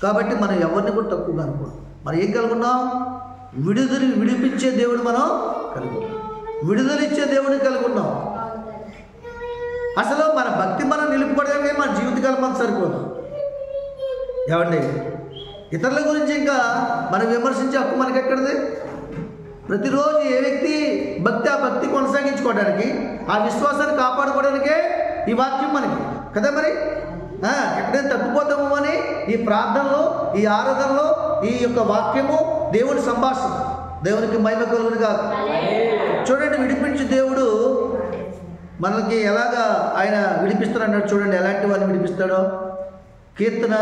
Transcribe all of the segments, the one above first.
కాబట్టి మనం ఎవరిని కూడా తక్కువగా అనుకోండి. మనం ఏం కలుగున్నాం? విడిపించే దేవుడు మనం కలిగి ఉన్నాం, విడుదలిచ్చే దేవుడిని కలిగి ఉన్నాం. అసలు మన భక్తి మనం నిలుపుకోవడమే మన జీవితకాలం మనకు సరిపోదు. ఏమండి, ఇతరుల గురించి ఇంకా మనం విమర్శించే హక్కు మనకి ఎక్కడిది? ప్రతిరోజు ఏ వ్యక్తి భక్తి ఆ భక్తి కొనసాగించుకోవడానికి, ఆ విశ్వాసాన్ని కాపాడుకోవడానికే ఈ వాక్యం మనకి కదా. మరి ఎక్కడైనా తగ్గిపోతాము అని ఈ ప్రార్థనలో, ఈ ఆరాధనలో ఈ యొక్క వాక్యము దేవుని సంభాషణ, దేవునికి మహిమ కలుగును కాదు. చూడండి, విడిపించే దేవుడు మనకి ఎలాగా ఆయన విడిపిస్తాడు అన్నాడు. చూడండి ఎలాంటి వారిని విడిపిస్తాడో. కీర్తన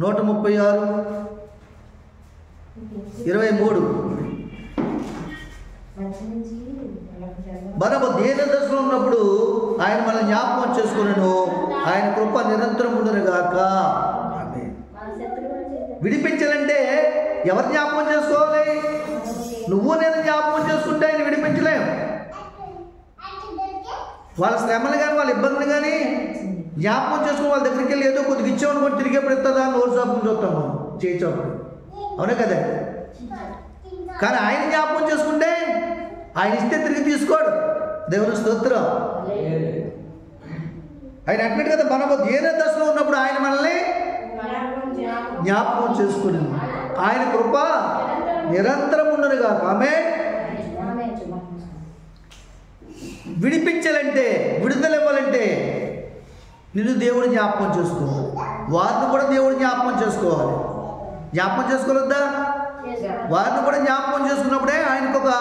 136:23 మనము దీన దశలో ఉన్నప్పుడు ఆయన మనల్ని జ్ఞాపకం చేసుకున్నాను, ఆయన కృప నిరంతరం ఉండును గాక. విడిపించాలంటే ఎవరు జ్ఞాపకం చేసుకోవాలి? నువ్వు నేను జ్ఞాపకం చేసుకుంటే ఆయన విడిపించలేం. వాళ్ళ శ్రమలు కానీ వాళ్ళ ఇబ్బందులు కానీ జ్ఞాపకం చేసుకుని వాళ్ళ దగ్గరికి వెళ్ళి ఏదో కొద్దిగా ఇచ్చామనుకోండి, తిరిగేప్పుడు ఇస్తుందా అని నోరు చాపుని చూస్తాం మనం, చేయించాము. అవునే కదా? కానీ ఆయన జ్ఞాపకం చేసుకుంటే ఆయన ఇస్తే తిరిగి తీసుకోడు. దేవుని స్తోత్రం. ఆయన అంటున్నాడు కదా, మనము దీన దశలో ఉన్నప్పుడు ఆయన మనల్ని జ్ఞాపకం చేసుకుని ఆయన కృప నిరంతరం ఉండరుగా. ఆమేన్. విడిపించాలంటే, విడుదల ఇవ్వాలంటే నిన్ను దేవుడు జ్ఞాపకం చేసుకోవాలి, వారిని కూడా దేవుడు జ్ఞాపకం చేసుకోవాలి. జ్ఞాపకం చేసుకోలేదా? వారిని కూడా జ్ఞాపకం చేసుకున్నప్పుడే ఆయనకు ఒక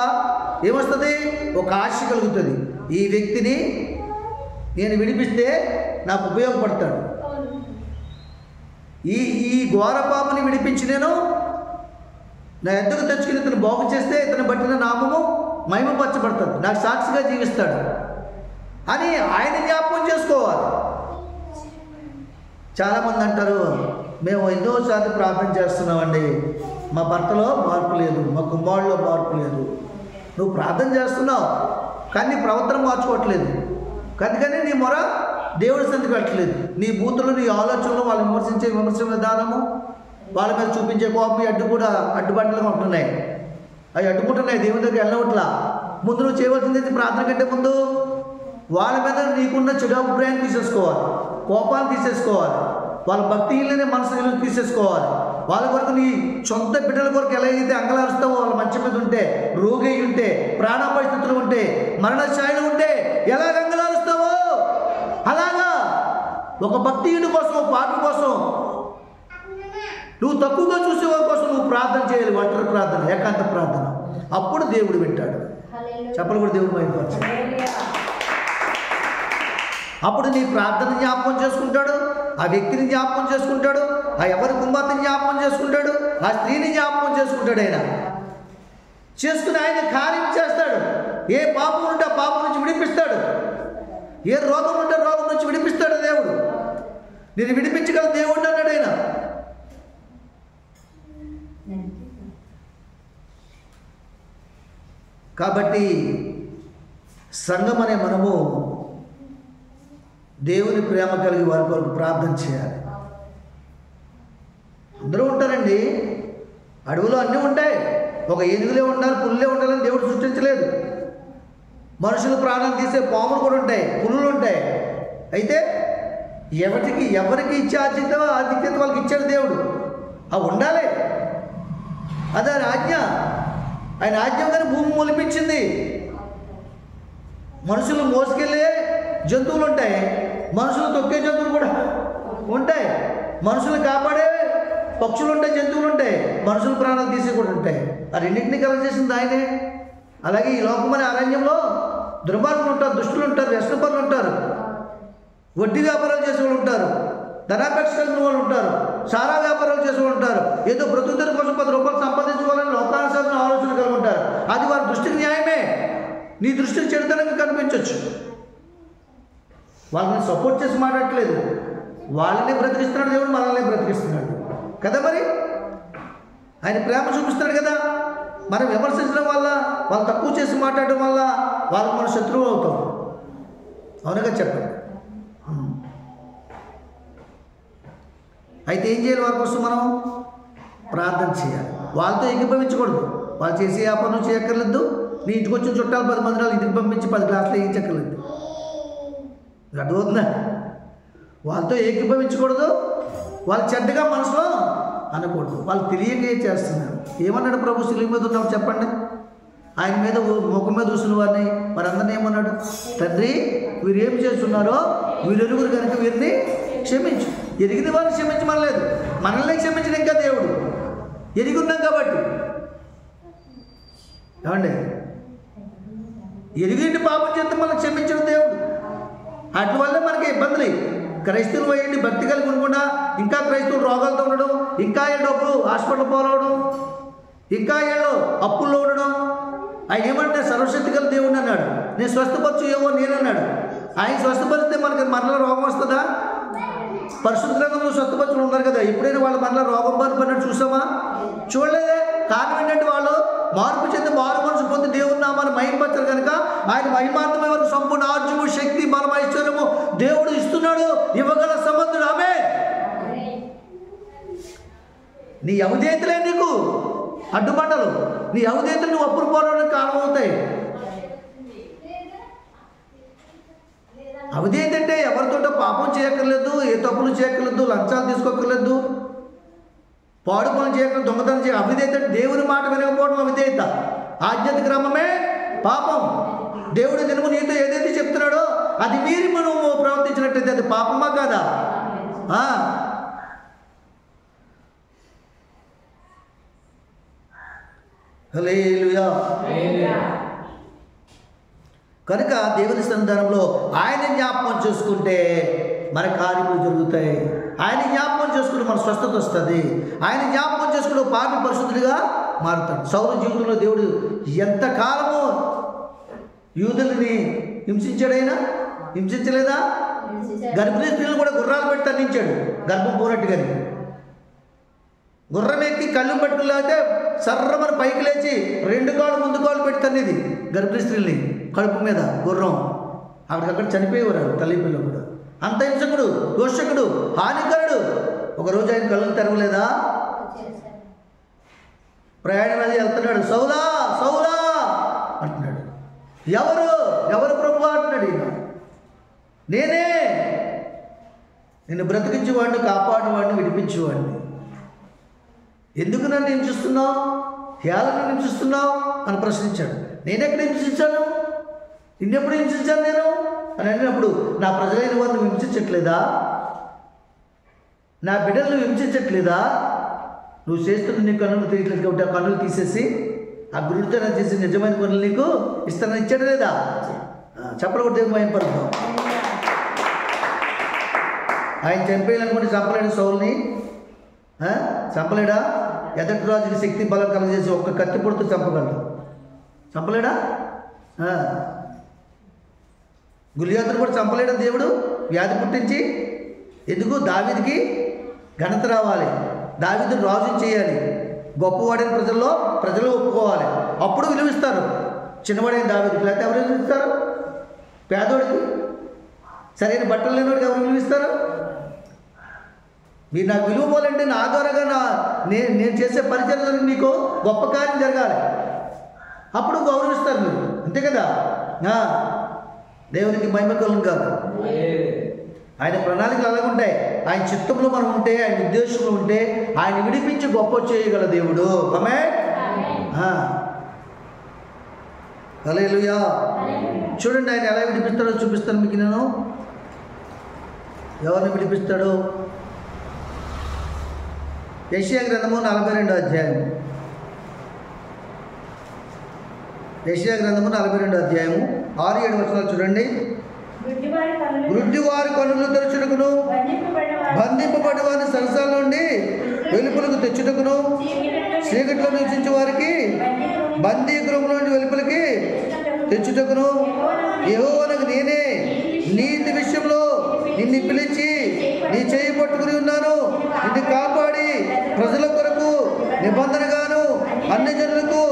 ఏమొస్తుంది? ఒక ఆశ కలుగుతుంది. ఈ వ్యక్తిని నేను విడిపిస్తే నాకు ఉపయోగపడతాడు, ఈ ఘోర పాపని విడిపించి నేను నా ఎద్దకు తెచ్చుకుని ఇతను బాగు చేస్తే ఇతను బట్టిన నామము మహిమపరచబడతాడు, నాకు సాక్షిగా జీవిస్తాడు అని ఆయన జ్ఞాపకం చేసుకోవాలి. చాలామంది అంటారు, మేము ఎన్నోసార్లు ప్రార్థన చేస్తున్నామండి, మా భర్తలో మార్పు లేదు, మా కుమారుడిలో మార్పు లేదు. నువ్వు ప్రార్థన చేస్తున్నావు కానీ నీ ప్రవర్తన మార్చుకోవట్లేదు, అందుకని నీ మొర దేవుడి సందికి పెట్టలేదు. నీ బూతులు, నీ ఆలోచనలు, వాళ్ళు విమర్శించే విమర్శ విధానము, వాళ్ళ మీద చూపించే కోపం అడ్డుబండలుగా ఉంటున్నాయి. అవి అడ్డుకుంటున్నాయి, దేవుని దగ్గర వెళ్ళవట్లా. ముందు నువ్వు చేయవలసింది ప్రార్థన కంటే ముందు వాళ్ళ మీద నీకున్న చెడు అభిప్రాయాన్ని తీసేసుకోవాలి, కోపాన్ని తీసేసుకోవాలి, వాళ్ళ భక్తిహీననే మనసు తీసేసుకోవాలి. వాళ్ళ కొరకు నీ సొంత బిడ్డల కొరకు ఎలా అయితే అంగలారుస్తావో, వాళ్ళ మంచం మీద ఉంటే, రోగి ఉంటే, ప్రాణ పరిస్థితులు ఉంటే, మరణ ఛాయలు ఉంటే ఎలా అంగలారుస్తావో అలాగా ఒక భక్తిహీనుడి కోసం, ఒక పాపి కోసం, నువ్వు తక్కువగా చూసేవారి కోసం నువ్వు ప్రార్థన చేయాలి. ఒంటరి ప్రార్థన, ఏకాంత ప్రార్థన. అప్పుడు దేవుడు వింటాడు. చెప్పలు కూడా దేవుడు బయటపరచాడు. అప్పుడు నీ ప్రార్థన జ్ఞాపకం చేసుకుంటాడు, ఆ వ్యక్తిని జ్ఞాపకం చేసుకుంటాడు, ఆ ఎవరి కుమార్తెని జ్ఞాపకం చేసుకుంటాడు, ఆ స్త్రీని జ్ఞాపకం చేసుకుంటాడు. ఆయన చేసుకుని ఆయన కార్యం చేస్తాడు. ఏ పాపం ఉంటే ఆ పాపం నుంచి విడిపిస్తాడు, ఏ రోగం ఉంటే రోగం నుంచి విడిపిస్తాడు దేవుడు. నేను విడిపించగల దేవుడు అన్నాడు ఆయన. కాబట్టి సంఘం అనే మనము దేవుని ప్రేమ కలిగి వారి కొరకు ప్రార్థన చేయాలి. అందరూ ఉంటారండి, అడవులో అన్నీ ఉంటాయి. ఒక ఏనుగులే ఉండాలి, పుల్లే ఉండాలని దేవుడు సృష్టించలేదు. మనుషులు ప్రాణాలు తీసే పాములు కూడా ఉంటాయి, పులులు ఉంటాయి. అయితే ఎవరికి ఇచ్చే ఆధిక్యత వాళ్ళకి ఇచ్చాడు దేవుడు. అవి ఉండాలి, అదే ఆజ్ఞ. ఆయన ఆజ్ఞగానే భూమి మొలిపించింది. మనుషులు మోసుకెళ్ళే జంతువులు ఉంటాయి, మనుషులు తొక్కే జంతువులు కూడా ఉంటాయి, మనుషులు కాపాడే పక్షులు ఉంటాయి, జంతువులు ఉంటాయి, మనుషులు ప్రాణాలు తీసి కూడా ఉంటాయి. ఆ రెండింటినీ కలెక్ట్ చేసింది ఆయనే. అలాగే ఈ లోకమనే అరణ్యంలో దుర్మార్గులు ఉంటారు, దుష్టులు ఉంటారు, వ్యసనపరులు ఉంటారు, వడ్డీ వ్యాపారాలు చేసేవాళ్ళు ఉంటారు, ధనాపేక్ష కలిగిన వాళ్ళు ఉంటారు, సారా వ్యాపారాలు చేసేవాళ్ళు ఉంటారు, ఏదో బ్రతుకుతెరువు కోసం 10 రూపాయలు సంపాదించుకోవాలని లోకానుసారమైన ఆలోచన కలిగి ఉంటారు. అది వారి దృష్టికి న్యాయమే, నీ దృష్టికి చెడుతనంగా కనిపించవచ్చు. వాళ్ళని సపోర్ట్ చేసి మాట్లాడట్లేదు, వాళ్ళని బ్రతికిస్తున్నాడు దేవుడు, మనల్ని బ్రతికిస్తున్నాడు కదా. మరి ఆయన ప్రేమ చూపిస్తున్నాడు కదా. మనం విమర్శించడం వల్ల, వాళ్ళు తక్కువ చేసి మాట్లాడడం వల్ల వాళ్ళకి మన శత్రువు అవుతాం. అవునుగా చెప్పండి. అయితే ఏం చేయాలి? వారి కోసం మనం ప్రార్థన చేయాలి. వాళ్ళతో ఏకీభవించకూడదు. వాళ్ళు చేసే ఆ పనులు చేయక్కర్లేదు. నీ ఇంటికి వచ్చిన చుట్టాలు 10 మంది ఇంటికి పంపించి 10 గ్లాసులు వేయించక్కర్లేదు. అర్థమవుతుందా? వాళ్ళతో ఏకీభవించకూడదు. వాళ్ళు చెడ్డగా మనసులో అనకూడదు. వాళ్ళు తెలియకే చేస్తున్నారు. ఏమన్నాడు ప్రభు శిలువ మీద ఉన్నప్పుడు చెప్పండి? ఆయన మీద ముఖం మీద చూసిన వారిని వారందరినీ ఏమన్నాడు? తండ్రి, వీరు ఏం చేస్తున్నారో వీరెరుగురు కనుక వీరిని క్షమించు. ఎరిగిన వారిని క్షమించమనలేదు, మనల్ని క్షమించిన ఇంకా దేవుడు. ఎరిగి ఉన్నాం కాబట్టి. ఏమండి? ఎరిగింటి పాపం చేస్తే మనం క్షమించడం దేవుడు. అటు వల్ల మనకి ఇబ్బందులు. క్రైస్తవులు అయ్యండి, భక్తి కలిగి ఉండకుండా ఇంకా క్రైస్తవులు రోగాలతో ఉండడం, ఇంకా ఏళ్ళు డబ్బులు హాస్పిటల్ పోలవడం, ఇంకా ఏళ్ళు అప్పుల్లో ఉండడం. ఆయన ఏమంటే సర్వశక్తి గల దేవుడు అన్నాడు. నేను స్వస్థపరచు ఏమో నేనన్నాడు. ఆయన స్వస్థపరిస్తే మనకి మరలా రోగం వస్తుందా? పరిశుద్ధ గ్రంథంలో స్వస్థపరచులు ఉన్నారు కదా. ఎప్పుడైనా వాళ్ళు మరలా రోగం పడినట్టు చూసామా? చూడలేదే. కారణం ఏంటంటే వాళ్ళు మార్పు చెంది మారు మనసు పొంది దేవుని నామాన్ని మహిమపరచారు కనుక ఆయన మహిమార్థమే వరకు సంపూర్ణ ఆర్జము, శక్తి, బలం, ఐశ్వర్యము దేవుడు ఇస్తున్నాడు. ఇవ్వగల సమర్థుడు. ఆమేన్. నీ అవిధేయతలే నీకు అడ్డుబండలు. నీ అవిధేయతలు నువ్వు అప్పులు పోవడానికి కారణం అవుతాయి. అవిధేయత అంటే ఎవరితో పాపం చేయక్కర్లేదు, ఏ తప్పులు చేయక్కర్లేదు, లంచాలు తీసుకోక్కర్లేదు, పాడు పనులు చేయకుండా దొంగతనం చేయ. అవిధేయత దేవుని మాట వినకపోవడం అవిధేయత. ఆధ్యాత్మిక క్రమమే పాపం. దేవుడు దినము నీతో ఏదైతే చెప్తున్నాడో అది మీరి మనము ప్రవర్తించినట్టయితే అది పాపమా కాదా? హల్లెలూయా. కనుక దేవుని సన్నిధానంలో ఆయన జ్ఞాపకం చేసుకుంటే మన కార్యములు జరుగుతాయి. ఆయన జ్ఞాపకం చేసుకుంటే మన స్వస్థత వస్తుంది. ఆయన జ్ఞాపకం చేసుకుంటే పాపి పరిశుద్ధుడిగా మారుతాడు. సౌలు జీవితంలో దేవుడు ఎంతకాలము యూదుల్ని హింసించాడైనా? హింసించలేదా? గర్భిణీ స్త్రీలు కూడా గుర్రాలు పెట్టి తన్నించాడు, గర్భం పోనట్టుగాని. గుర్రం ఎక్కి కళ్ళు పట్టుకుని లేకపోతే సర్రమని పైకి లేచి 2 కాళ్ళు ముందు కాళ్ళు పెట్టి తన్నిది గర్భిణీ స్త్రీల్ని కడుపు మీద గుర్రం. అక్కడికక్కడ చనిపోయేవారు తల్లి పిల్లలు కూడా. అంత హింసకుడు, దోషకుడు, హానికరుడు. ఒకరోజు ఆయన కళ్ళు తెరవలేదా? ప్రయాణం అది వెళ్తున్నాడు. సౌలా సౌలా అంటున్నాడు. ఎవరు ఎవరు ప్రభు అంటున్నాడు. ఈయన నేనే, నిన్ను బ్రతికించేవాడిని, కాపాడేవాడిని, విడిపించేవాడిని. ఎందుకు నన్ను హింసిస్తున్నావు, హేళనను హింసిస్తున్నావు అని ప్రశ్నించాడు. నేనెక్కడ హింసించాను? నిన్నెప్పుడు హింసించాను నేను అని అడిగినప్పుడు, నా ప్రజలైన వారిని హింసించట్లేదా? నా బిడ్డలను హింసించట్లేదా? నువ్వు చేస్తున్న నీ కన్నులు తీయట్లేదు కాబట్టి ఆ కన్నులు తీసేసి ఆ గురుడితనం చేసి నిజమైన కన్నులు నీకు ఇస్తానని ఇచ్చాడు లేదా? చెప్పలు కూడా దేవుడు మహిమపరుద్దాం. ఆయన చంపేయాలనుకుంటే చంపలేడు సౌల్ని. చంపలేడా? ఎదటి రాజుకి శక్తి బలం కలగజేసి ఒక్క కత్తి పొడుతూ చంపగలడు. చంపలేడా? గులియాతును కూడా చంపలేడా దేవుడు? వ్యాధి పుట్టించి. ఎందుకు? దావీదుకి ఘనత రావాలి, దావీదును రాజుని చేయాలి, గొప్పవాడైన ప్రజలు ఒప్పుకోవాలి, అప్పుడు విలువిస్తారు. చిన్నవాడైన దావీదుకి లేకపోతే ఎవరు విలువిస్తారు? పేదోడికి, సరైన బట్టలు లేనివాడికి ఎవరు విలువిస్తారు? మీరు నాకు విలువ పోవాలంటే నా ద్వారాగా నేను చేసే పరిచయం మీకు గొప్ప కార్యం జరగాలి, అప్పుడు గౌరవిస్తారు మీరు. అంతే కదా? దేవునికి మహిమ కలుగును కాదు. ఆయన ప్రణాళికలు అలాగే ఉంటాయి. ఆయన చిత్తంలో మనం ఉంటే, ఆయన ఉద్దేశంలో ఉంటే ఆయన విడిపించి గొప్ప చేయగల దేవుడు. ఆమేన్. హల్లెలూయా. చూడండి ఆయన ఎలా విడిపిస్తాడో చూపిస్తాను మీకు. నేను ఎవరిని విడిపిస్తాడో యెషయా గ్రంథము 42వ అధ్యాయము. యెషయా గ్రంథము 42వ అధ్యాయము 6-7 వచనాలు చూడండి. గుడ్డివారి కన్నులు తెరచుటకును, బంధింపబడి వారిని సరసాల నుండి వెలుపలకు తెచ్చుటకును, చీకట్లో నివసించే వారికి బందీ గృహం నుండి వెలుపలికి తెచ్చుటకును యెహోవానగు నేనే నీతి విషయంలో నిన్ను పిలిచి నీ చేయి పట్టుకుని ఉన్నాను. నిన్ను కాపాడి ప్రజల కొరకు నిబంధనగాను అన్ని జనులకు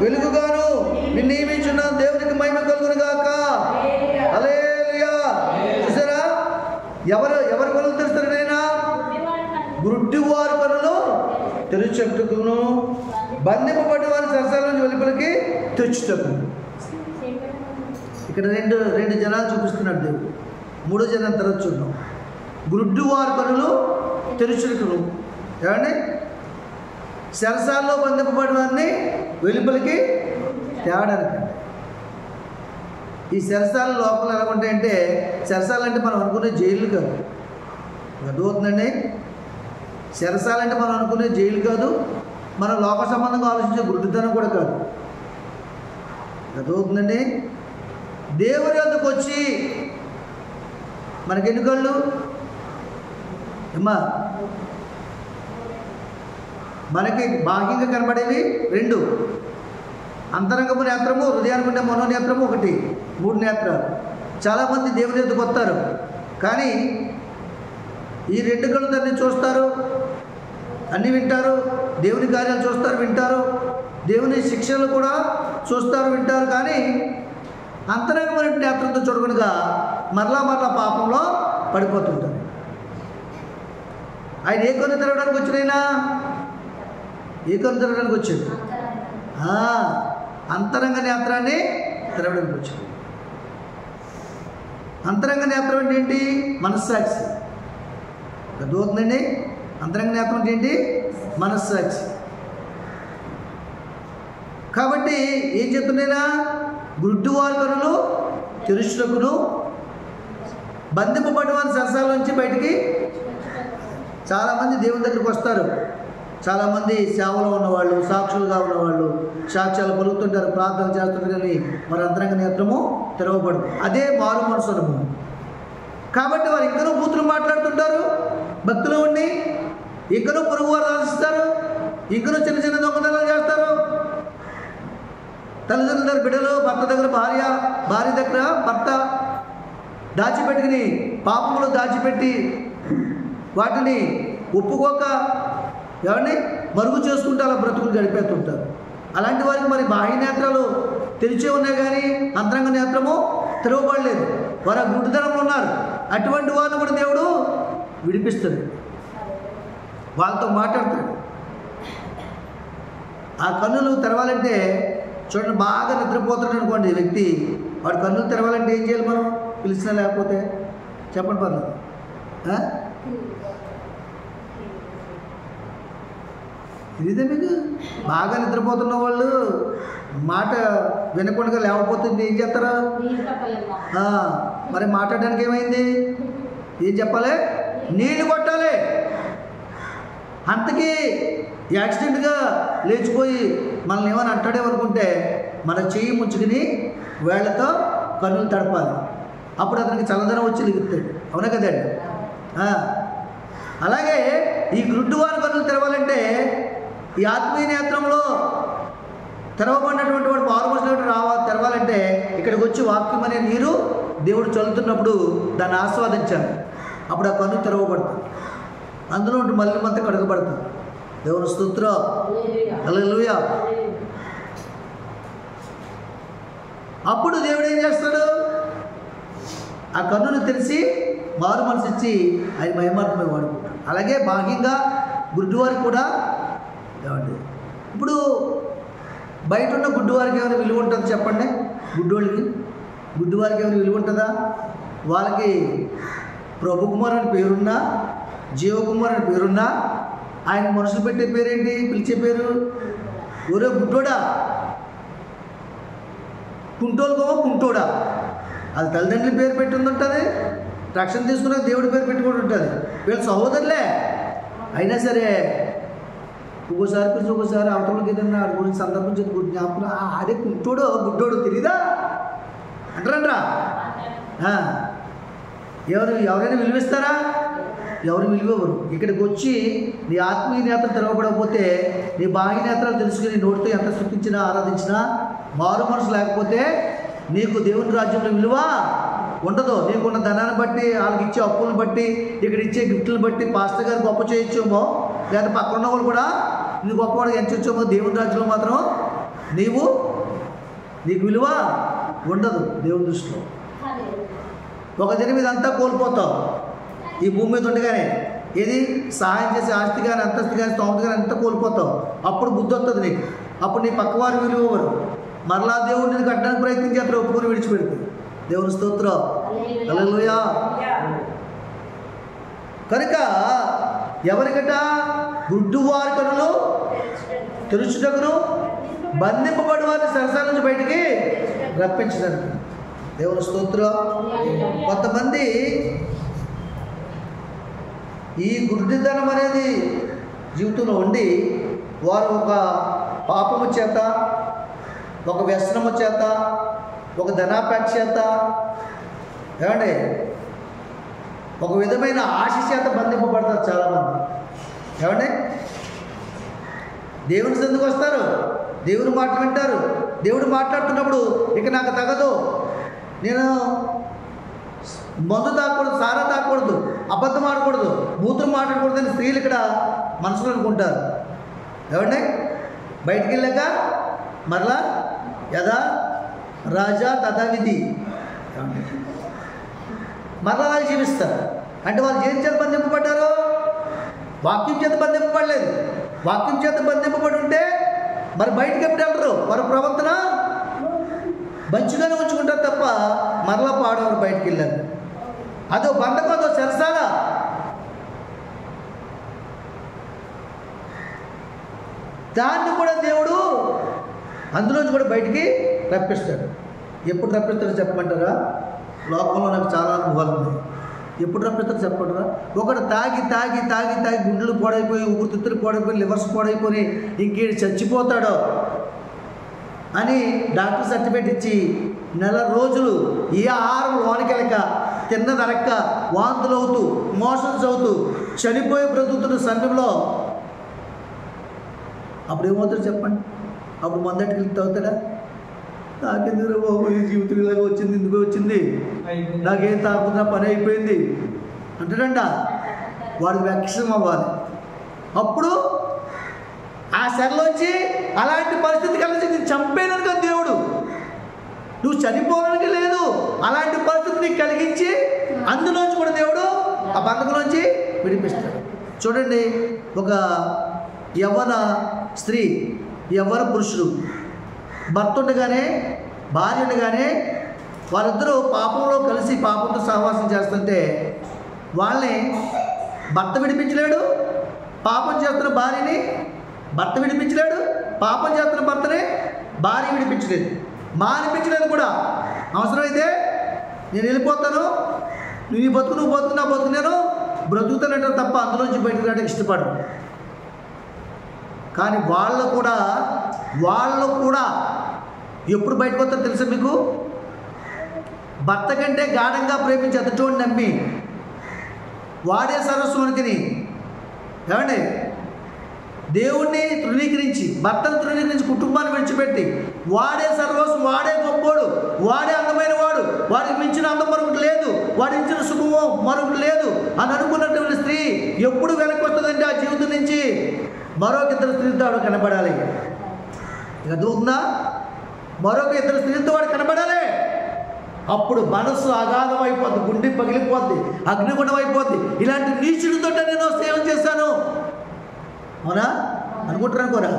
వెలుగుగాను నిన్ను నియమించున్నాను. దేవునికి మహిమ కలుగును గాక. హల్లెలూయా. చూసారా? ఎవరు కళ్ళు తెరుస్తాడు? ఆయన గురుడ్డి తెరుచుటకును, బంధింపబడిన వారి చెరసాల నుంచి వెలుపలికి తెచ్చుటకును. ఇక్కడ రెండు జనాలు చూపిస్తున్నాడు దేవుడు. మూడో జనాల తర్వాత చూద్దాం. గుడ్డు వారి కనులు తెరుచుటకును, ఏమండి, చెరసాల్లో బంధింపబడిన వారిని వెలుపలికి తేవడానికి. ఈ చెరసాల లోపల ఎలా ఉంటాయంటే, చెరసాలు అంటే మనం అనుకునే జైలు కాదు. అర్థమవుతుందండి? చెరసాలంటే మనం అనుకునే జైలు కాదు, మన లోక సంబంధంగా ఆలోచించే గుడ్డితనం కూడా కాదు. అర్థమవుతుందండి? దేవుని వద్దకు వచ్చి మనకి ఎన్ని కళ్ళు అమ్మా? మనకి బాహ్యంగా కనబడేవి 2, అంతరంగపు నేత్రము, హృదయానికి ఉండే మనోనేత్రము 1, 3 నేత్రాలు. చాలామంది దేవుని ఎద్దుకు వస్తారు, కానీ ఈ 2 కళ్ళతో అన్నీ చూస్తారు, అన్నీ వింటారు, దేవుని కార్యాలు చూస్తారు, వింటారు, దేవుని శిక్షలు కూడా చూస్తారు, వింటారు, కానీ అంతరంగమైన నేత్రంతో చూడకుండా మరలా పాపంలో పడిపోతుంటారు. ఆయన ఏ కన్ను తెరవడానికి వచ్చినైనా ఏ కన్ను తెరవడానికి వచ్చాడు? అంతరంగ నేత్రాన్ని తెరవడానికి వచ్చాడు. అంతరంగ నేత్రం అంటే ఏంటి? మనస్సాక్షి. అర్థమవుతుందండి? అంతరంగ నేత్రం అంటే ఏంటి? మనస్సాక్షి. కాబట్టి ఏం చెప్తున్నాయినా, గుడ్డు వారి కనులు తెరుచుటకును, బంధింపబడిన వారి చెరసాల నుంచి బయటికి. చాలామంది దేవుని దగ్గరికి వస్తారు, చాలామంది సేవలో ఉన్నవాళ్ళు, సాక్షులుగా ఉన్నవాళ్ళు సాక్ష్యాలు పలుకుతుంటారు, ప్రార్థన చేస్తుంటారు, కానీ వారి అంతరంగ నేత్రము తెరవబడదు. అదే మారు మనసు అనుభవం. కాబట్టి వారు ఇంకనూ బూతులు మాట్లాడుతుంటారు, భక్తులు ఉండి ఇంకనూ పొరుగు వారు ఆలోచిస్తారు, ఇంకనూ చిన్న చిన్న దొంగతనాలు చేస్తారు. తల్లిదండ్రుల దగ్గర బిడ్డలు, భర్త దగ్గర భార్య దగ్గర భర్త దాచిపెట్టుకుని, పాపములు దాచిపెట్టి వాటిని ఒప్పుకోక ఎవరిని మరుగు చేసుకుంటూ అలా బ్రతుకులు గడిపేస్తుంటారు. అలాంటి వారికి మరి బాహ్య నేత్రాలు తెరిచే ఉన్నాయి, కానీ అంతరంగ నేత్రము తెరవబడలేదు. వారు ఆ గుడ్డితనంలో ఉన్నారు. అటువంటి వారిని కూడా దేవుడు విడిపిస్తాడు, వాళ్ళతో మాట్లాడతాడు. ఆ కన్నులు తెరవాలంటే చూడండి, బాగా నిద్రపోతున్నాడు అనుకోండి వ్యక్తి, వాడు కన్నులు తెరవాలంటే ఏం చేయాలి? మనం పిలిచినా లేకపోతే చెప్పండి, పర్లేదు. ఇదే మీకు బాగా నిద్రపోతున్న వాళ్ళు మాట వినకుండా లేకపోతే ఏం చేస్తారా? మరి మాట్లాడడానికి ఏమైంది? ఏం చెప్పాలి? నీళ్ళు కొట్టాలి. అంతకీ యాక్సిడెంట్గా లేచిపోయి మనల్ని ఏమైనా అంటాడేమనుకుంటే మన చెయ్యి ముంచుకుని వేళ్లతో కన్నులు తడపాలి. అప్పుడు అతనికి చల్లదనం వచ్చి లిగుతాడు. అవునా కదండి? అలాగే ఈ గుడ్డు వారి కన్నులు తెరవాలంటే, ఈ ఆత్మీయ నేత్రంలో తెరవబడినటువంటి వాడు మారుమూసినటువంటి తెరవాలంటే ఇక్కడికి వచ్చి వాక్యం అనే నీరు దేవుడు చల్లుతున్నప్పుడు దాన్ని ఆస్వాదించాలి. అప్పుడు ఆ కన్ను తెరవబడుతుంది, అందులో మళ్ళీ మంతా కడగబడుతుంది. దేవుని స్తోత్రం, హల్లెలూయా. అప్పుడు దేవుడు ఏం చేస్తాడు? ఆ కన్నును తెరిచి మారు మనసు ఇచ్చి ఆయన మహిమార్థమై వాడుకుంటాడు. అలాగే బాహ్యంగా గుడ్డివారికి కూడా ఏమండి, ఇప్పుడు బయట ఉన్న గుడ్డివారికి ఏమైనా విలువ ఉంటుంది చెప్పండి? గుడ్డివారికి ఏమైనా విలువ ఉంటుందా? వాళ్ళకి ప్రభు కుమార్ అని పేరున్నా, జీవకుమార్ అని పేరున్నా, ఆయన మనుషులు పెట్టే పేరేంటి? పిలిచే పేరు ఒరే గుడ్డోడా, కుంటోలుకోమో కుంటోడా. అది తల్లిదండ్రుల పేరు పెట్టి ఉంటుంది, రక్షణ తీసుకున్న దేవుడి పేరు పెట్టుకుంటూ ఉంటుంది. వీళ్ళ సహోదరులే అయినా సరే ఒక్కోసారి పిలిచి ఒక్కోసారి అవతలకి ఏదన్నా ఆడి గురించి సందర్భించి జ్ఞాపకం, ఆడే కుంటోడో గుడ్డోడు తెలీదా అంటారంట్రా. ఎవరైనా విలువిస్తారా? ఎవరు విలువెవరు? ఇక్కడికి వచ్చి నీ ఆత్మీయ నేత్రం తెరవబడకపోతే, నీ బాహ్య నేత్రాలు తెలుసుకుని నోటితో ఎంత స్తుతించినా ఆరాధించినా మారు మనసు లేకపోతే నీకు దేవుని రాజ్యంలో విలువ ఉండదు. నీకున్న ధనాన్ని బట్టి, వాళ్ళకి ఇచ్చే అప్పులను బట్టి, ఇక్కడ ఇచ్చే గిఫ్ట్లను బట్టి పాస్టర్ గారు గొప్ప చేయొచ్చేమో, లేదా పక్కన ఉన్న వాళ్ళు కూడా నీకు గొప్పవాడికి ఎంచొచ్చేమో, దేవుని రాజ్యంలో మాత్రం నీకు విలువ ఉండదు దేవుని దృష్టిలో. ఒక దినం ఇదంతా కోల్పోతావు. ఈ భూమి మీద ఉండగానే ఏది సహాయం చేసి ఆస్తి కానీ అంతస్తు కానీ స్తోమత కానీ ఎంత కోల్పోతావు. అప్పుడు బుద్ధి వస్తుంది నీకు. అప్పుడు నీ పక్కవారు విలువరు. మరలా దేవుడు నేను కట్టడానికి ప్రయత్నించి అతను ఒప్పుకొని విడిచిపెడుతుంది. దేవుని స్తోత్రం. హల్లెలూయా. కనుక ఎవరికట గుడ్డువారి కనులు తెరుచుటకును బంధింపబడి వారిని సరసాల నుంచి బయటికి రప్పించడానికి. దేవుని స్తోత్రం. కొంతమంది ఈ గుడ్డితనం అనేది జీవితంలో ఉండి వారు ఒక పాపము చేత, ఒక వ్యసనము చేత, ఒక ధనాపేక్ష చేత, ఏమండి ఒక విధమైన ఆశ చేత బంధింపబడతారు చాలామంది. ఏమండి దేవుని సందుకు వస్తారు, దేవుని మాట వింటారు. దేవుడు మాట్లాడుతున్నప్పుడు ఇక నాకు తగదు, నేను మందు తాగకూడదు, సారా తాగకూడదు, అబద్ధం ఆడకూడదు, బూతులు మాట్లాడకూడదు అని స్త్రీలు ఇక్కడ మనసులో అనుకుంటారు. ఏమండి బయటికి వెళ్ళాక మరలా యథా రాజా తథావిధి మరలా వాళ్ళు జీవిస్తారు. అంటే వాళ్ళు ఏం చేత బంధింపబడ్డారు? వాక్యం చేత బంధింపబడలేదు. వాక్యం చేత బంధింపబడి ఉంటే మరి బయటకు ఎప్పుడు వెళ్ళరు. వారి ప్రవర్తన మంచిగానే ఉంచుకుంటారు తప్ప మరలా పాడవారు బయటికి వెళ్ళారు. అదో బంధకం, అదో చెరసాల. దాన్ని కూడా దేవుడు అందులోంచి కూడా బయటికి రప్పిస్తాడు. ఎప్పుడు రప్పిస్తాడో చెప్పమంటారా? లోకంలో నాకు చాలా అనుభవాలు ఉన్నాయి. ఎప్పుడు రప్పిస్తాడో చెప్పమంటారా? ఒకడు తాగి తాగి తాగి తాగి గుండెలు పాడైపోయి, ఊపిరితిత్తులు పాడైపోయి, లివర్స్ పాడైపోయి ఇంకేడు చచ్చిపోతాడో అని డాక్టర్ సర్టిఫికేట్ ఇచ్చి నెల రోజులు ఏ ఆహారం లోనికెళ్ళక, తిన్నదరక్క, వాంతులు అవుతూ, మోషన్స్ అవుతూ చనిపోయి బ్రతుకుతున్న సమయంలో అప్పుడు ఏమవుతాడు చెప్పండి? అప్పుడు మందటికి వెళ్తే అవుతాడా? నాకెందుకు బాబు ఈ జీవితం ఇలాగ వచ్చింది, ఎందుకు వచ్చింది, నాకేం తాగుతున్నా పని అయిపోయింది అంటాడంట. వాడు వ్యక్తం అవ్వాలి. అప్పుడు ఆ సెరలోంచి అలాంటి పరిస్థితి కలిసి నేను చంపేననుక దేవుడు, నువ్వు చనిపోవడానికి లేదు, అలాంటి పరిస్థితి నీకు కలిగించి అందులోంచి కూడా దేవుడు ఆ బంధకంలోంచి విడిపిస్తాడు. చూడండి, ఒక యవ్వన స్త్రీ, యవ్వన పురుషుడు భర్త ఉండగానే, భార్య ఉండగానే వాళ్ళిద్దరూ పాపంలో కలిసి పాపంతో సహవాసం చేస్తుంటే వాళ్ళని భర్త విడిపించలేడు, పాపం చేస్తున్న భార్యని భర్త విడిపించలేడు, పాపం చేస్తున్న భర్తని భార్య విడిపించలేదు, మానిపించలేదు కూడా. అవసరమైతే నేను వెళ్ళిపోతాను, నీ బతుకు నువ్వు బతుకు, నా బతుకు నేను బ్రతుకుతానంటారు తప్ప అందులోంచి బయటకు రావడానికి ఇష్టపడరు. కానీ వాళ్ళు కూడా ఎప్పుడు బయటకు వస్తారో తెలుసా మీకు? భర్త కంటే గాఢంగా ప్రేమించి ఎదుటోడిని నమ్మి వాడే సర్వస్వానికి, ఏమండి దేవుణ్ణి తృణీకరించి, భర్తను తృణీకరించి, కుటుంబాన్ని విడిచిపెట్టి వాడే సర్వస్వం, వాడే గొప్పోడు, వాడే అందమైన వాడు, వాడికి మించిన అందం మరొకటి లేదు, వాడి ఇచ్చిన సుఖము మరొకటి లేదు అని అనుకున్నటువంటి స్త్రీ ఎప్పుడు వెనక్కి వస్తుందంటే ఆ జీవితం నుంచి మరొక ఇద్దరు స్త్రీలతో వాడు కనబడాలి. ఇక దూకున్నా మరొక ఇద్దరు స్త్రీలతో వాడు కనబడాలి. అప్పుడు మనసు అగాధం అయిపోద్ది, గుండె పగిలిపోద్ది, అగ్నిగుండం అయిపోద్ది. ఇలాంటి నీచుడితో నేను సేవం చేశాను, అవునా అనుకుంటున్నాను కోరా.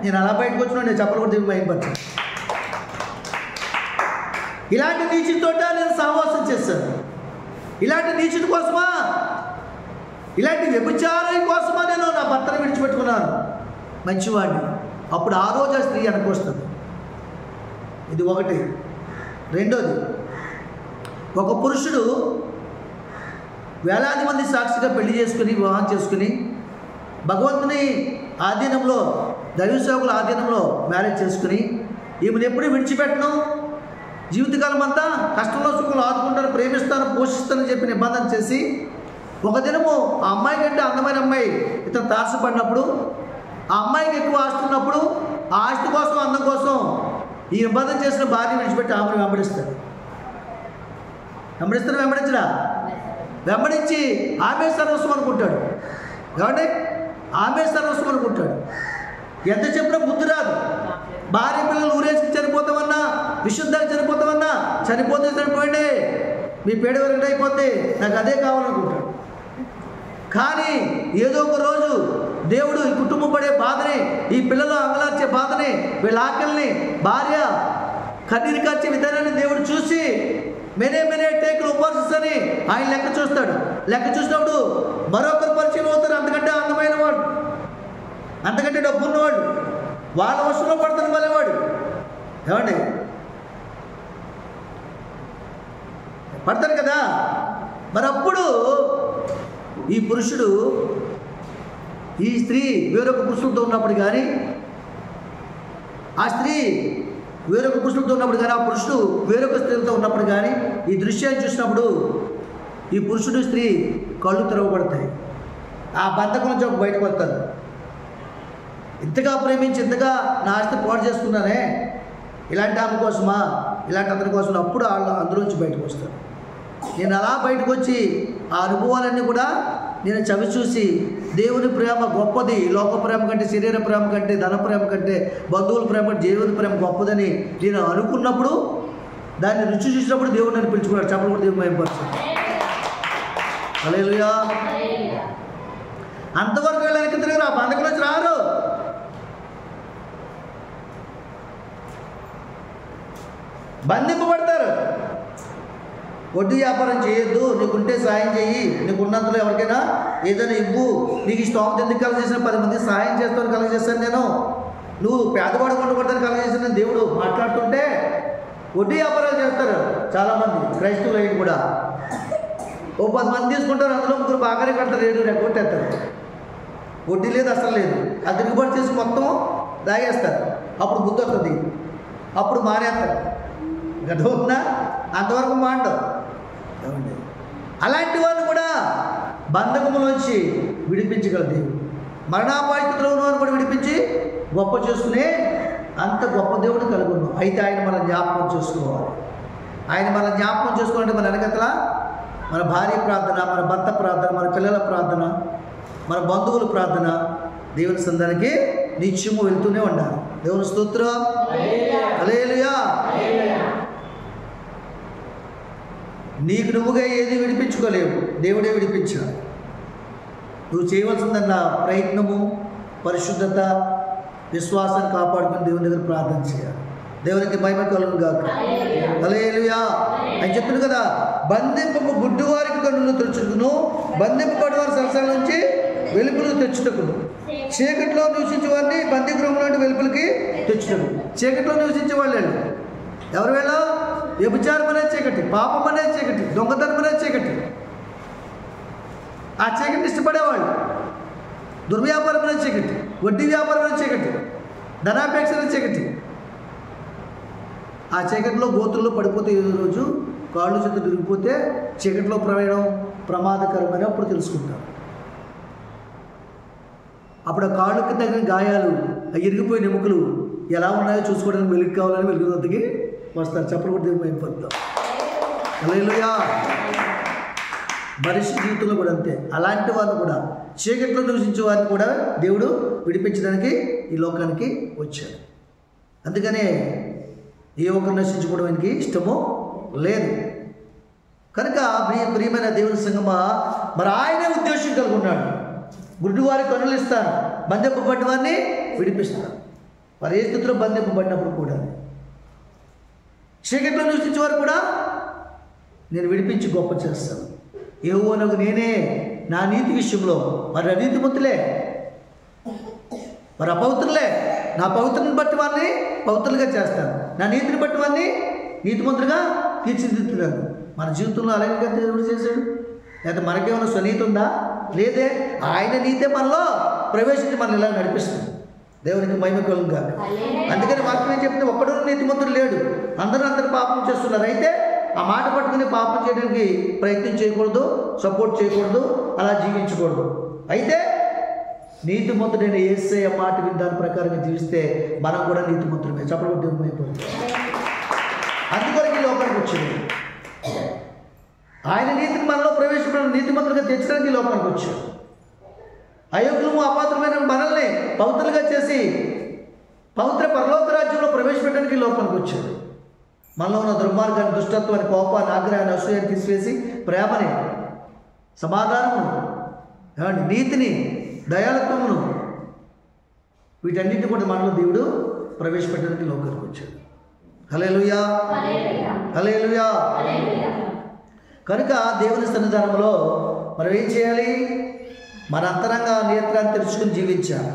నేను అలా బయటకు వచ్చినా నేను చెప్పలు కూడా దిగు భయపడతాను. ఇలాంటి నీచుడితో నేను సహవాసం చేశాను. ఇలాంటి నీచుడి కోసమా, ఇలాంటి వ్యభిచారం కోసమా నేను నా భర్తను విడిచిపెట్టుకున్నాను, మంచివాడిని. అప్పుడు ఆ రోజు ఆ స్త్రీ అనుకొస్తుంది. ఇది ఒకటి. రెండోది, ఒక పురుషుడు వేలాది మంది సాక్షిగా పెళ్లి చేసుకుని, వివాహం చేసుకుని, భగవంతుని ఆధీనంలో, దైవ సేవకుల ఆధీనంలో మ్యారేజ్ చేసుకుని, ఈమెను ఎప్పుడు విడిచిపెట్టను, జీవితకాలం అంతా కష్టంలో సుఖంలో ఆదుకుంటాను, ప్రేమిస్తాను, పోషిస్తానని చెప్పి నిబంధన చేసి, ఒక దినము ఆ అమ్మాయి కంటే అందమైన అమ్మాయి ఇతను తారసపడినప్పుడు, ఆ అమ్మాయికి ఎక్కువ ఆస్తి ఉన్నప్పుడు, ఆ ఆస్తి కోసం, అందం కోసం ఈ నిబంధన చేసిన భార్య విడిచిపెట్టి ఆమెను వెంబడిస్తాడు. వెంబడించరా? వెంబడించి ఆమె సర్వస్వం అనుకుంటాడు. కాబట్టి ఆమె సర్వస్వం అనుకుంటాడు. ఎంత చెప్పినా బుద్ధి రాదు. భార్య పిల్లలు ఊరేసి చనిపోతామన్నా, విశుద్ధంగా చనిపోతామన్నా, చనిపోతే చనిపోయింది, మీ పేడ వరకు అయిపోతే నాకు అదే కావాలనుకుంటాడు. కానీ ఏదో ఒక రోజు దేవుడు ఈ కుటుంబం పడే బాధని, ఈ పిల్లలు అంగలార్చే బాధని, వీళ్ళ ఆకలిని, భార్య కన్నీరు కార్చే విధానాన్ని దేవుడు చూసి మెనే టేకులు ఉపవాసస్ అని ఆయన లెక్క చూస్తాడు. లెక్క చూసినప్పుడు మరొకరు పరిచయం అవుతారు. అంతకంటే అందమైన వాడు, అంతకంటే డబ్బున్నవాడు, వాళ్ళ వశంలో పడుతున్న వాళ్ళేవాడు. ఏమండి పడతాడు కదా. మరి అప్పుడు ఈ పురుషుడు ఈ స్త్రీ వేరొక పురుషులతో ఉన్నప్పుడు కానీ, ఆ స్త్రీ వేరొక పురుషులతో ఉన్నప్పుడు కానీ, ఆ పురుషుడు వేరొక స్త్రీలతో ఉన్నప్పుడు కానీ, ఈ దృశ్యాన్ని చూసినప్పుడు ఈ పురుషుడు స్త్రీ కళ్ళు తెరవబడతాయి. ఆ బంధకం నుంచి ఒక బయటకు వస్తారు. ఇంతగా ప్రేమించి ఇంతగా నా ఆస్తి పాడు చేసుకున్నానే, ఇలాంటి ఆమె కోసమా, ఇలాంటి అతని కోసం, అప్పుడు వాళ్ళు అందులోంచి బయటకు వస్తారు. నేను అలా బయటకు వచ్చి ఆ అనుభవాలన్నీ కూడా నేను చవి చూసి దేవుని ప్రేమ గొప్పది, లోక ప్రేమ కంటే, శరీర ప్రేమ కంటే, ధన ప్రేమ కంటే, బంధువుల ప్రేమ కంటే దేవుని ప్రేమ గొప్పదని నేను అనుకున్నప్పుడు, దాన్ని రుచి చూసినప్పుడు దేవుడు నన్ను పిలుచుకున్నాడు. చెప్పలు కూడా దేవుడు భయపడుతుంది. హల్లెలూయా. అంతవరకు వెళ్ళడానికి తిరిగి ఆ బంధకులు వచ్చి రారు. బంధింపబడతారు. వడ్డీ వ్యాపారం చేయొద్దు, నీకుంటే సాయం చేయి, నీకున్నంతలో ఎవరికైనా ఏదైనా ఇవ్వు, నీకు ఈ స్తోమత ఎందుకు కలగజేసిన, 10 మంది సాయం చేస్తాను కలగజేస్తాను నేను, నువ్వు పేదవాడు కొండబడతాను కలగజేసిన దేవుడు మాట్లాడుతుంటే వడ్డీ వ్యాపారాలు చేస్తారు చాలామంది క్రైస్తవులు అయ్యి కూడా. ఓ 10 మంది తీసుకుంటారు, అందులో 3 బాగానే కడతారు, 7 రెగ్గొట్టేస్తారు. వడ్డీ లేదు, అసలు లేదు. అది దిగుబడి చేసి మొత్తం దాగేస్తారు. అప్పుడు బుద్ధి వస్తుంది, అప్పుడు మానేస్తారు. గడువునా అంతవరకు మాండవు. అలాంటి వాళ్ళు కూడా బంధకములోంచి విడిపించగలదు దేవుడు. మరణాపాయస్థితిలో ఉన్నవారు కూడా విడిపించి గొప్ప చేసుకునే అంత గొప్ప దేవుడు కలుగును. అయితే ఆయన మన జ్ఞాపకం చేసుకోవాలి. ఆయన మన జ్ఞాపకం చేసుకోవాలంటే మన వెనకతల మన భార్య ప్రార్థన, మన భర్త ప్రార్థన, మన పిల్లల ప్రార్థన, మన బంధువుల ప్రార్థన దేవుని సందానికి నిత్యము వెళ్తూనే ఉండాలి. దేవుని స్తోత్రం. హల్లెలూయా. నీకు నువ్వుగా ఏది విడిపించుకోలేవు, దేవుడే విడిపించాడు. నువ్వు చేయవలసిందన్న ప్రయత్నము, పరిశుద్ధత, విశ్వాసాన్ని కాపాడుకుని దేవుని దగ్గర ప్రార్థన చేయాలి. దేవునికి మహిమ కలుగును గాక. హల్లెలూయా. ఆయన చెప్తుంది కదా, బంధింపకు గుడ్డివారికి కన్నులు తెచ్చుకును, బంధింపబడి వారి సంసారం నుంచి వెలుపులకు తెచ్చుటకును, చీకట్లో నివసించే వారిని బందీగృహం నుండి వెలుపులకి తెచ్చుటకు. చీకట్లో నివసించే వాళ్ళు ఎవరు వీళ్ళు? వ్యభిచారం అనేది చీకటి, పాపం అనేది చీకటి, దొంగతనం అనేది చీకటి. ఆ చీకటిని ఇష్టపడేవాళ్ళు. దుర్వ్యాపారం అనేది చీకటి, వడ్డీ వ్యాపారం అనేది చీకటి, ధనాపేక్ష అనేది చీకటి. ఆ చీకటిలో గోతుల్లో పడిపోతే ఏదో రోజు కాళ్ళు చేత తిరిగిపోతే చీకటిలో ప్రయాణం ప్రమాదకరమని అప్పుడు తెలుసుకుంటారు. అప్పుడు ఆ కాళ్ళకి తగిన గాయాలు, ఆ ఇరిగిపోయిన ఎముకలు ఎలా ఉన్నాయో చూసుకోవడానికి వెలుగు కావాలని వెలుగు వద్దకి వస్తారు. చెప్పలు కూడా దేవుడు అయిపోతాం. హల్లెలూయా. మనిషి జీవితంలో కూడా అంతే. అలాంటి వాళ్ళు కూడా చీకట్లో నివసించే వారిని కూడా దేవుడు విడిపించడానికి ఈ లోకానికి వచ్చాడు. అందుకనే ఏ ఒక్కరు నశించుకోవడం ఆయనకి ఇష్టమో లేదు. కనుక ప్రియమైన దేవుని సంగమా, మరి ఆయనే ఉద్దేశం కలిగి ఉన్నాడు. గుడ్డివారి కన్నులు ఇస్తాను, బంధింపబడిన వారిని విడిపిస్తాను. మరి ఏ స్థితిలో బంధింపబడినప్పుడు కూడా చీకట్లో నివసించే వారు కూడా నేను విడిపించి గొప్ప చేస్తాను. యెహోవానగు నేనే నా నీతి విషయంలో, మరి అనీతిమంతులే, మరి అపవిత్రులే, నా పవిత్రని బట్టి వారిని పవిత్రులుగా చేస్తాను, నా నీతిని బట్టి వారిని నీతిమంతులుగా తీర్చిదిద్దుతున్నాను. మన జీవితంలో అలాగే దేవుడు చేశాడు. లేదా మనకేమైనా స్వనీతి ఉందా? లేదే. ఆయన నీతే మనలో ప్రవేశించి మనల్ని ఇలా నడిపిస్తుంది. దేవునికి మహిమ కలుగును గాక. అందుకని వాక్యం ఏం చెప్తే ఒక్కడు నీతిమంతుడు లేడు, అందరూ పాపం చేస్తున్నారు. అయితే ఆ మాట పట్టుకుని పాపం చేయడానికి ప్రయత్నం చేయకూడదు, సపోర్ట్ చేయకూడదు, అలా జీవించకూడదు. అయితే నీతిమంతుడైన యేసయ్య మాట విని దాని ప్రకారంగా జీవిస్తే మనం కూడా నీతిమంతుడమే. చెప్పబడిపోతుంది. అందుకొరకు ఈ లోకానికి వచ్చింది. ఆయన నీతిని మనలో ప్రవేశపెట్టిన నీతిమంతులుగా తెచ్చడానికి ఈ లోకానికి వచ్చాడు. అయోగ్యము అపాత్రమైన మనల్ని పవిత్రులుగా చేసి పవిత్ర పరలోక రాజ్యంలో ప్రవేశపెట్టడానికి లోకానికి వచ్చాడు. మనలో ఉన్న దుర్మార్గాన్ని, దుష్టత్వాన్ని, కోపాన్ని, ఆగ్రహాన్ని, అసూయాన్ని తీసివేసి ప్రేమని, సమాధానము, ఏమండి నీతిని, దయాళత్వమును, వీటన్నిటిని కూడా మనలో దేవుడు ప్రవేశపెట్టడానికి లోకానికి వచ్చాడు. హల్లెలూయా, హల్లెలూయా. కనుక దేవుని సన్నిధానంలో మనం ఏం చేయాలి? మన అంతరంగ నేత్రాన్ని తెరుచుకుని జీవించాలి.